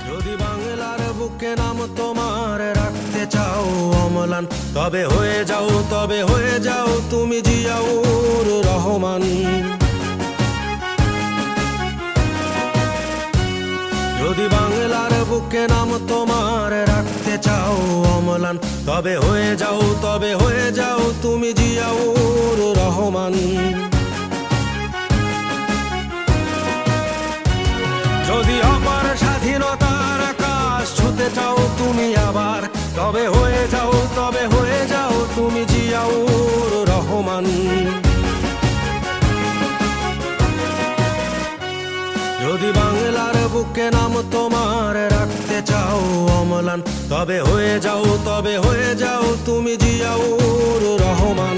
যদি বাংলার বুকে নাম তোমার রাখতে চাও অম্লান, তবে হয়ে যাও তুমি জিয়াউর রহমান। যদি বাংলার বুকে নাম তোমার রাখতে চাও অম্লান, তবে হয়ে যাও তুমি জিয়াউর রহমান। যদি অপার স্বাধীনতার আকাশ ছুতে চাও তুমি আবার, তবে হয়ে যাও তুমি জিয়াউর রহমান। যদি বাংলার বুকে নাম তোমার রাখতে চাও অম্লান, তবে হয়ে যাও তুমি জিয়াউর রহমান।